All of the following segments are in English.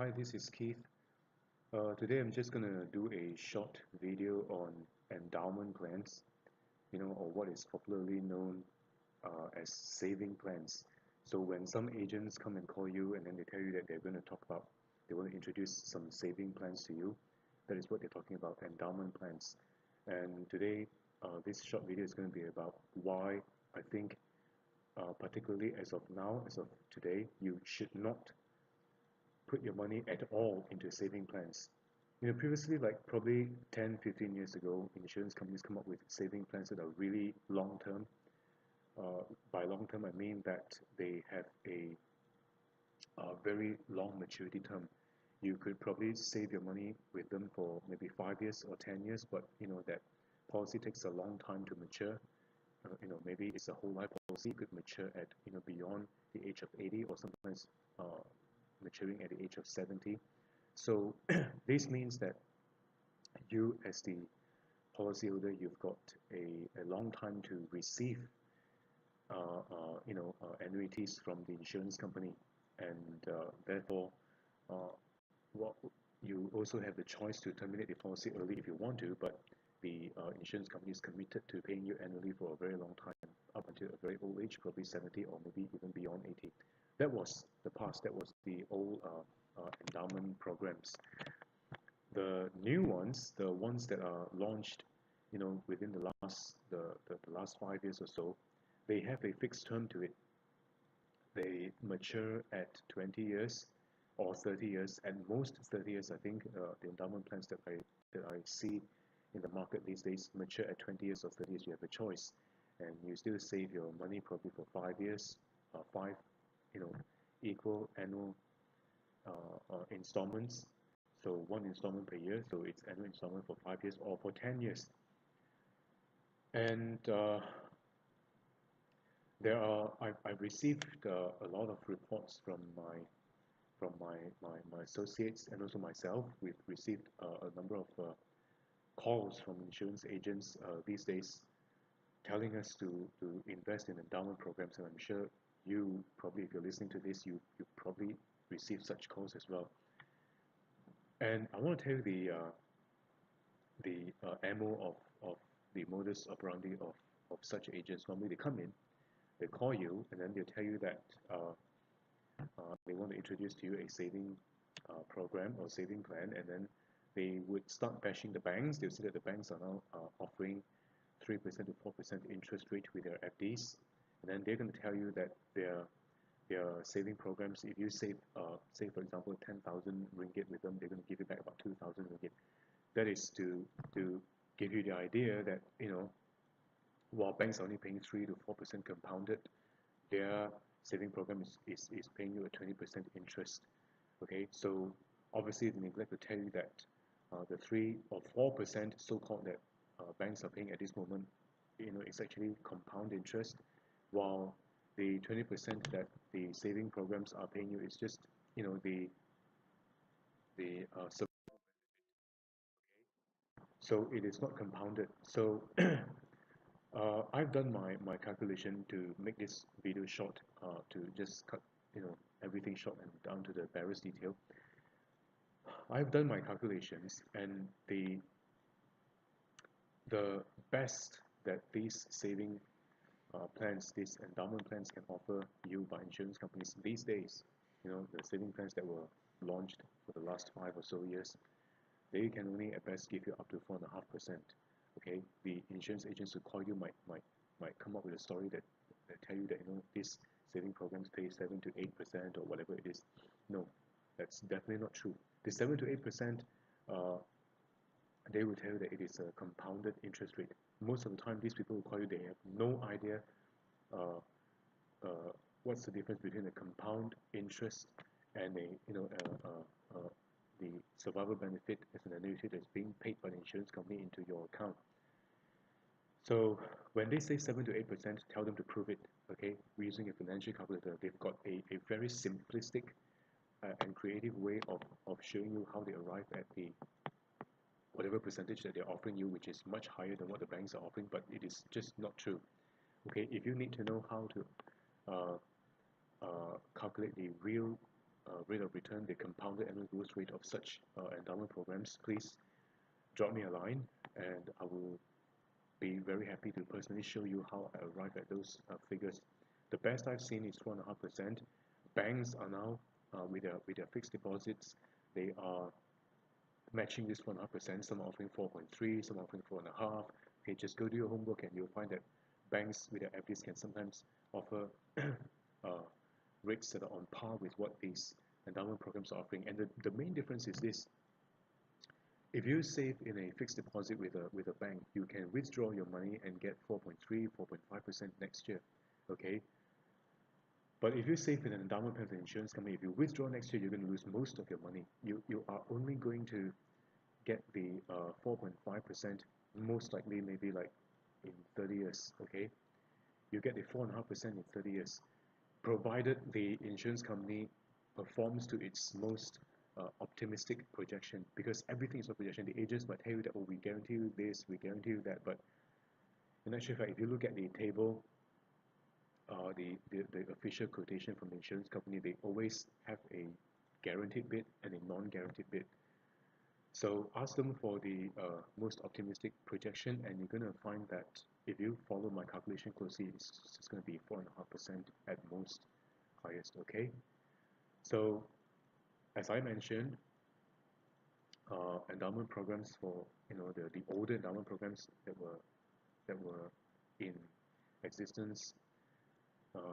Hi, this is Keith. Today I'm just gonna do a short video on endowment plans, or what is popularly known as saving plans. So when some agents come and call you and then they tell you that they want to introduce some saving plans to you, that is what they're talking about, endowment plans. And today, this short video is going to be about why I think, particularly as of now, as of today, you should not put your money at all into saving plans. Previously, like probably 10, 15 years ago, insurance companies come up with saving plans that are really long term. By long term, I mean that they have a very long maturity term. You could probably save your money with them for maybe 5 years or 10 years, but that policy takes a long time to mature. Maybe it's a whole life policy. It could mature at beyond the age of 80, or sometimes uh, maturing at the age of 70. So this means that you, as the policyholder, you've got a long time to receive annuities from the insurance company, and therefore, uh, what you also have the choice to terminate the policy early if you want to, but the insurance company is committed to paying you annually for a very long time, up until a very old age, probably 70 or maybe even beyond 80. That was the past. That was the old endowment programs. The new ones, the ones that are launched, within the last 5 years or so, they have a fixed term to it. They mature at 20 years or 30 years, and most 30 years. I think the endowment plans that I see in the market these days mature at 20 years or 30 years. You have a choice, and you still save your money probably for 5 years, five, you know, equal annual installments. So one installment per year, so it's annual installment for 5 years or for 10 years. And I've received a lot of reports from my associates and also myself. We've received a number of calls from insurance agents these days telling us to invest in endowment programs, and I'm sure you probably, if you're listening to this, you probably receive such calls as well. And I want to tell you the MO of the modus operandi of such agents. Normally they come in, they call you, and then they tell you that they want to introduce to you a saving program or saving plan, and then they would start bashing the banks. They'll say that the banks are now offering 3% to 4% interest rate with their FDs, and then they're going to tell you that their saving programs, if you save, say for example, 10,000 ringgit with them, they're going to give you back about 2,000 ringgit. That is to give you the idea that while banks are only paying 3 to 4% compounded, their saving program is paying you a 20% interest. Okay, so obviously they neglect to tell you that the 3 or 4% so-called that banks are paying at this moment, it's actually compound interest, while the 20% that the saving programs are paying you is just the so it is not compounded. So I've done my calculation to make this video short, to just cut everything short and down to the barest detail. I've done my calculations, and the best that these saving plans, these endowment plans can offer you by insurance companies these days, the saving plans that were launched for the last 5 or so years, they can only at best give you up to 4.5%. Okay, the insurance agents who call you might come up with a story that tell you that these saving programs pay 7 to 8% or whatever it is. No, that's definitely not true. The 7 to 8%, they will tell you that it is a compounded interest rate. Most of the time, these people who call you, they have no idea uh, uh, what's the difference between a compound interest and the survival benefit as an annuity that's being paid by the insurance company into your account. So when they say 7 to 8%, tell them to prove it. Okay, we're using a financial calculator. They've got a very simplistic and creative way of showing you how they arrive at the whatever percentage that they're offering you, which is much higher than what the banks are offering, but it is just not true. Okay, if you need to know how to calculate the real rate of return, the compounded annual growth rate of such endowment programs, please drop me a line, and I will be very happy to personally show you how I arrive at those figures. The best I've seen is 4.5%. Banks are now with their fixed deposits, they are matching this 1.5%. Some are offering 4.3, some are offering 4.5. Okay, just go do your homework and you'll find that banks with their FDs can sometimes offer uh, rates that are on par with what these endowment programs are offering. And the main difference is this: if you save in a fixed deposit with a bank, you can withdraw your money and get 4.3, 4.5% next year. Okay, but if you save in an endowment plan with an insurance company, if you withdraw next year, you're going to lose most of your money. You are only going to get the 4.5%, most likely maybe like in 30 years. Okay, you get the 4.5% in 30 years, provided the insurance company performs to its most optimistic projection, because everything is a projection. The agents might tell you that, oh, we guarantee you this, we guarantee you that, but in actual fact, if you look at the table, the official quotation from the insurance company, they always have a guaranteed bid and a non-guaranteed bid. So ask them for the most optimistic projection, and you're going to find that if you follow my calculation closely, it's going to be 4.5% at most highest. Okay. So as I mentioned, endowment programs for the older endowment programs that were in existence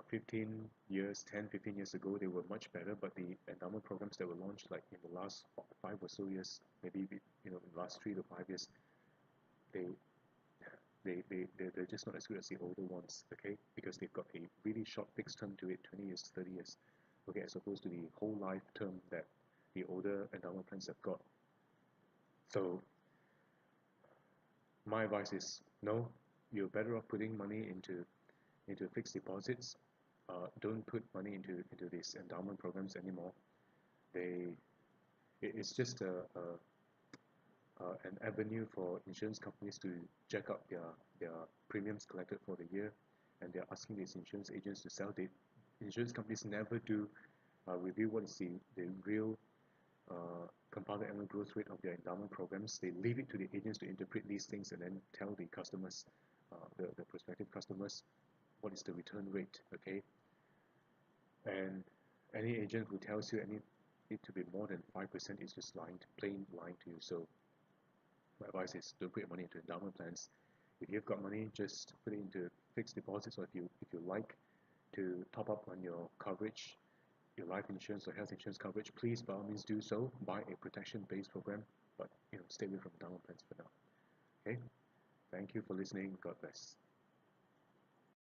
15 years, 10, 15 years ago, they were much better. But the endowment programs that were launched like in the last 5 or so years, maybe in the last 3 to 5 years, they they're just not as good as the older ones. Okay, because they've got a really short fixed term to it, 20 years, 30 years. Okay, as opposed to the whole life term that the older endowment plans have got. So my advice is no, you're better off putting money into fixed deposits. Don't put money into these endowment programs anymore. They it's just an avenue for insurance companies to jack up their premiums collected for the year, and they're asking these insurance agents to sell. The insurance companies never do review what is the real compounded annual growth rate of their endowment programs. They leave it to the agents to interpret these things and then tell the customers, the prospective customers, what is the return rate. Okay, and any agent who tells you any it to be more than 5% is just lying, plain lying to you. So my advice is don't put your money into endowment plans. If you've got money, just put it into fixed deposits, or if you like to top up on your coverage, your life insurance or health insurance coverage, please by all means do so. Buy a protection-based program, but stay away from endowment plans for now. Okay. Thank you for listening. God bless.